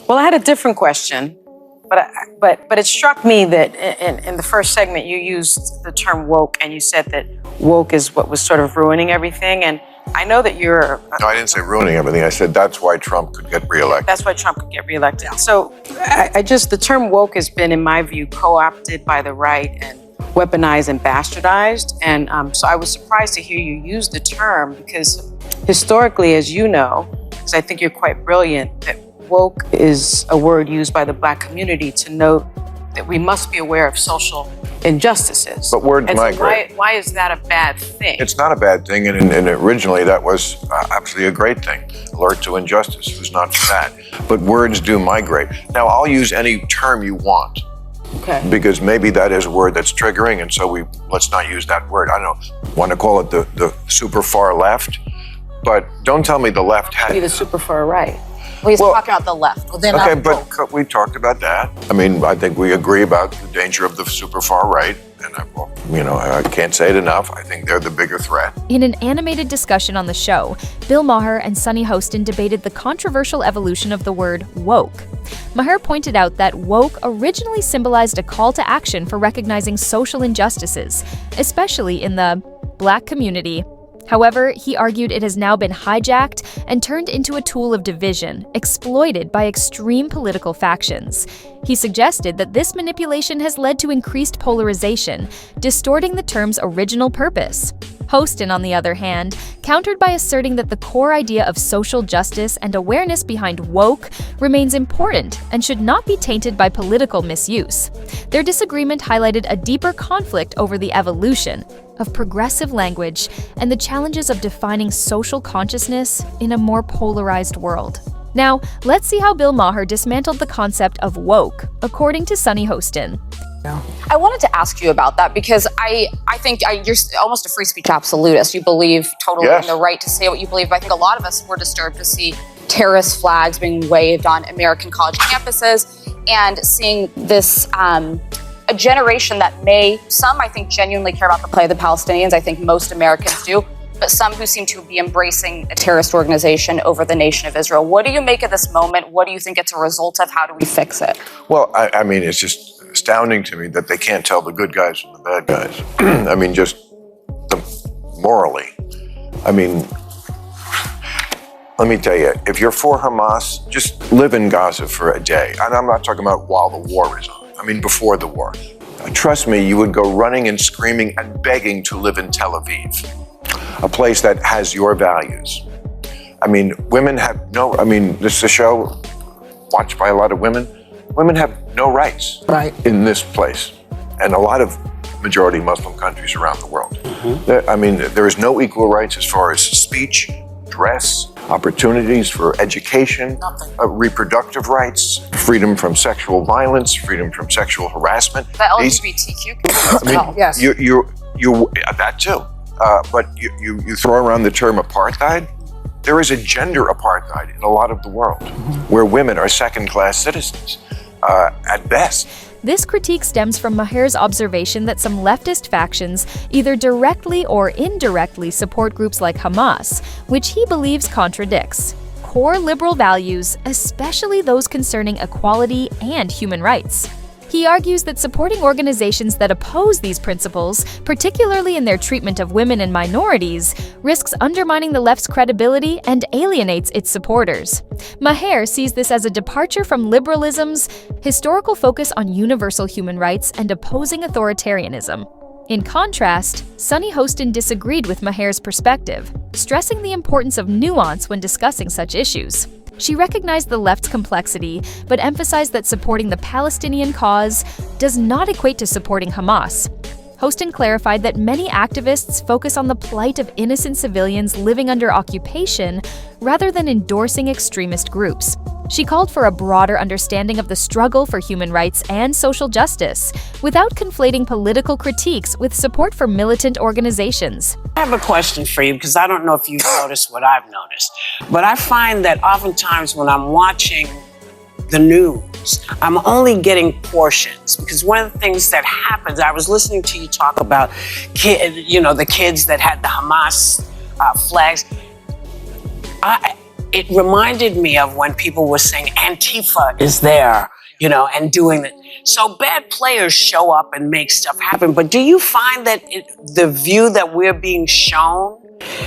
Well, I had a different question, but it struck me that in the first segment you used the term woke, and you said that woke is what was sort of ruining everything. And I know that you're... No, I didn't say ruining everything. I said that's why Trump could get reelected. That's why Trump could get reelected. So the term woke has been, in my view, co-opted by the right and weaponized and bastardized. And so I was surprised to hear you use the term, because historically, as you know, because I think you're quite brilliant, that woke is a word used by the Black community to note that we must be aware of social injustices. But words migrate. So why is that a bad thing? It's not a bad thing, and originally that was absolutely a great thing. Alert to injustice, who's not for that? But words do migrate. Now, I'll use any term you want. Okay. Because maybe that is a word that's triggering, and so let's not use that word. I don't want to call it the super far left, but don't tell me the left had... Be the super far right. Well, he's talking about the left. Well, okay, but we talked about that. I mean, I think we agree about the danger of the super far right, and I can't say it enough. I think they're the bigger threat. In an animated discussion on the show, Bill Maher and Sunny Hostin debated the controversial evolution of the word woke. Maher pointed out that woke originally symbolized a call to action for recognizing social injustices, especially in the Black community. However, he argued it has now been hijacked and turned into a tool of division, exploited by extreme political factions. He suggested that this manipulation has led to increased polarization, distorting the term's original purpose. Hostin, on the other hand, countered by asserting that the core idea of social justice and awareness behind woke remains important and should not be tainted by political misuse. Their disagreement highlighted a deeper conflict over the evolution of progressive language and the challenges of defining social consciousness in a more polarized world. Now, let's see how Bill Maher dismantled the concept of woke, according to Sunny Hostin. I wanted to ask you about that because I think you're almost a free speech absolutist. You believe totally in the right to say what you believe. But I think a lot of us were disturbed to see terrorist flags being waved on American college campuses and seeing this a generation that some I think genuinely care about the plight of the Palestinians. I think most Americans do. But some who seem to be embracing a terrorist organization over the nation of Israel. What do you make of this moment? What do you think it's a result of? How do we fix it? Well, I mean, it's just astounding to me that they can't tell the good guys from the bad guys. I mean, just morally. I mean, let me tell you, if you're for Hamas, just live in Gaza for a day. And I'm not talking about while the war is on. I mean, before the war. Trust me, you would go running and screaming and begging to live in Tel Aviv, a place that has your values. I mean, this is a show watched by a lot of women. Women have no rights in this place, and a lot of majority Muslim countries around the world. Mm-hmm. I mean, there is no equal rights as far as speech, dress, opportunities for education, reproductive rights, freedom from sexual violence, freedom from sexual harassment. The LGBTQ. Yes. You that too. But you throw around the term apartheid. There is a gender apartheid in a lot of the world, where women are second-class citizens, at best. This critique stems from Maher's observation that some leftist factions either directly or indirectly support groups like Hamas, which he believes contradicts core liberal values, especially those concerning equality and human rights. He argues that supporting organizations that oppose these principles, particularly in their treatment of women and minorities, risks undermining the left's credibility and alienates its supporters. Maher sees this as a departure from liberalism's historical focus on universal human rights and opposing authoritarianism. In contrast, Sunny Hostin disagreed with Maher's perspective, stressing the importance of nuance when discussing such issues. She recognized the left's complexity, but emphasized that supporting the Palestinian cause does not equate to supporting Hamas. Hostin clarified that many activists focus on the plight of innocent civilians living under occupation rather than endorsing extremist groups. She called for a broader understanding of the struggle for human rights and social justice, without conflating political critiques with support for militant organizations. I have a question for you, because I don't know if you've noticed what I've noticed, but I find that oftentimes when I'm watching the news, I'm only getting portions, because one of the things that happens, I was listening to you talk about the kids that had the Hamas flags. it reminded me of when people were saying Antifa is there, and doing it. So bad players show up and make stuff happen. But do you find that the view that we're being shown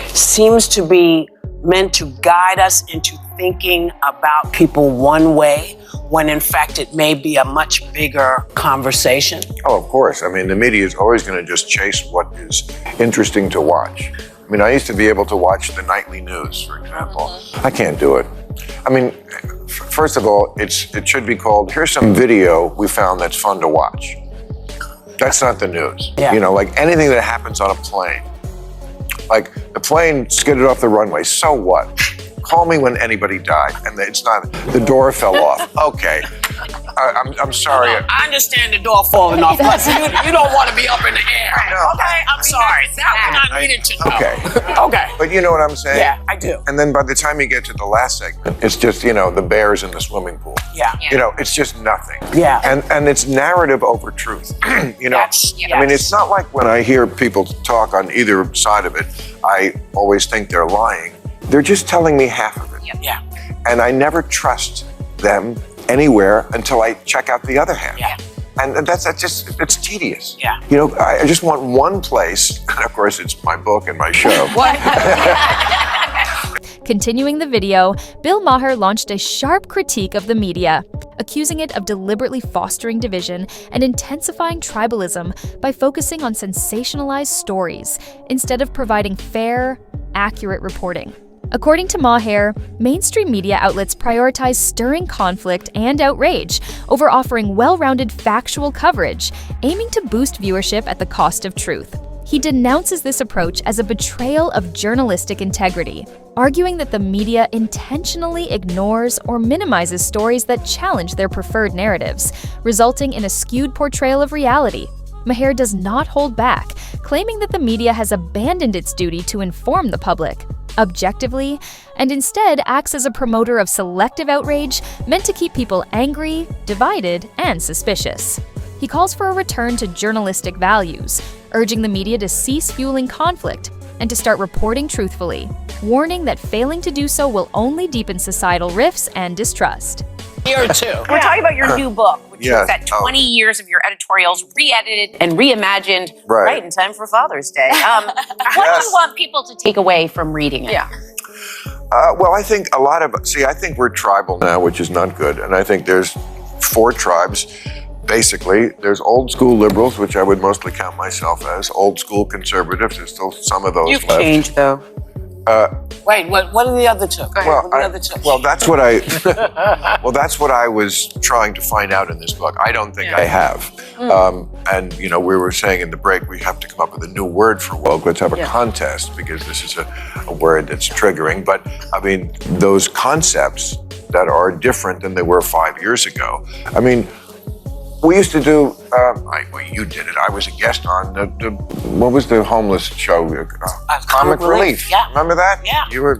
seems to be meant to guide us into thinking about people one way, when in fact it may be a much bigger conversation? Oh, of course. I mean, the media is always going to just chase what is interesting to watch. I mean, I used to be able to watch the nightly news, for example. I can't do it. I mean, first of all, it should be called, here's some video we found that's fun to watch. That's not the news. Yeah. Like anything that happens on a plane. Like the plane skidded off the runway, so what? Call me when anybody died, and it's not, the door fell off. Okay, I'm sorry. I understand the door falling off, but you don't want to be up in the air. No. Okay, I'm sorry. That one I needed to know. Okay. Okay. But you know what I'm saying? Yeah, I do. And then by the time you get to the last segment, it's just, the bears in the swimming pool. Yeah. It's just nothing. Yeah. And it's narrative over truth. Yes. I mean, it's not like when I hear people talk on either side of it, I always think they're lying. They're just telling me half of it. Yeah. And I never trust them anywhere until I check out the other half. Yeah. And it's tedious. Yeah. I just want one place, and of course it's my book and my show. Continuing the video, Bill Maher launched a sharp critique of the media, accusing it of deliberately fostering division and intensifying tribalism by focusing on sensationalized stories instead of providing fair, accurate reporting. According to Maher, mainstream media outlets prioritize stirring conflict and outrage over offering well-rounded factual coverage, aiming to boost viewership at the cost of truth. He denounces this approach as a betrayal of journalistic integrity, arguing that the media intentionally ignores or minimizes stories that challenge their preferred narratives, resulting in a skewed portrayal of reality. Maher does not hold back, claiming that the media has abandoned its duty to inform the public objectively, and instead acts as a promoter of selective outrage meant to keep people angry, divided, and suspicious. He calls for a return to journalistic values, urging the media to cease fueling conflict and to start reporting truthfully, warning that failing to do so will only deepen societal rifts and distrust. Here too. We're talking about your new book, which Yes. looks at 20 years of your editorials re-edited and reimagined Right. in time for Father's Day. What do you want people to take away from reading it? Yeah. Well, I think I think we're tribal now, which is not good. And I think there's 4 tribes. Basically, there's old school liberals, which I would mostly count myself as, old school conservatives. There's still some of those You've left. changed, though. Wait, what are the other two? Go ahead. Well, What are the other two? that's what I was trying to find out in this book. I don't think I have. And we were saying in the break, we have to come up with a new word for woke. Let's have a contest, because this is a word that's triggering. But I mean, those concepts that are different than they were 5 years ago. I mean, we used to do, you did it. I was a guest on what was the homeless show? Comic Relief. Yeah. Remember that? Yeah. You were,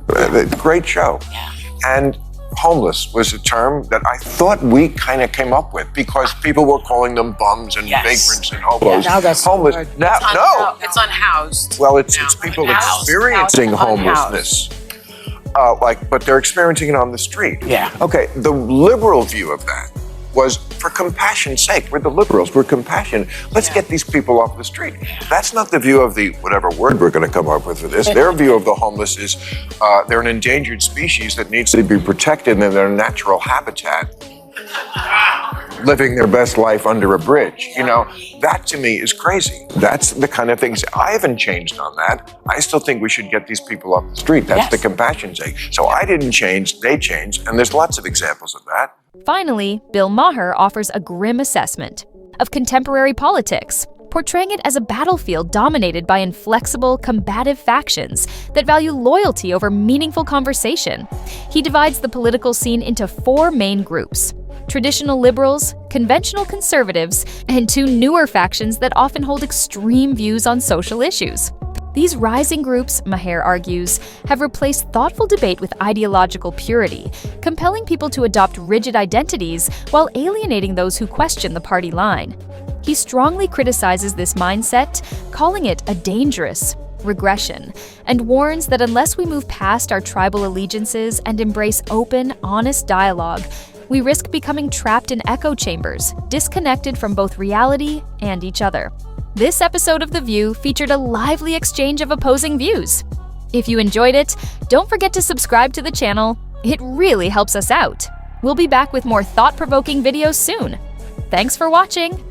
great show. Yeah. And homeless was a term that I thought we kind of came up with because people were calling them bums and vagrants and hobos. Now that's homeless. the word. No. It's unhoused. Well, it's people experiencing homelessness. But they're experiencing it on the street. Yeah. Okay, the liberal view of that was for compassion's sake. We're the liberals, we're compassion. Let's get these people off the street. That's not the view of the, whatever word we're gonna come up with for this. Their view of the homeless is they're an endangered species that needs to be protected in their natural habitat, living their best life under a bridge. That to me is crazy. That's the kind of things, I haven't changed on that. I still think we should get these people off the street. That's the compassion sake. So I didn't change, they changed, and there's lots of examples of that. Finally, Bill Maher offers a grim assessment of contemporary politics, portraying it as a battlefield dominated by inflexible, combative factions that value loyalty over meaningful conversation. He divides the political scene into 4 main groups: traditional liberals, conventional conservatives, and 2 newer factions that often hold extreme views on social issues. These rising groups, Maher argues, have replaced thoughtful debate with ideological purity, compelling people to adopt rigid identities while alienating those who question the party line. He strongly criticizes this mindset, calling it a dangerous, regression, and warns that unless we move past our tribal allegiances and embrace open, honest dialogue, we risk becoming trapped in echo chambers, disconnected from both reality and each other. This episode of The View featured a lively exchange of opposing views. If you enjoyed it, don't forget to subscribe to the channel. It really helps us out. We'll be back with more thought-provoking videos soon. Thanks for watching!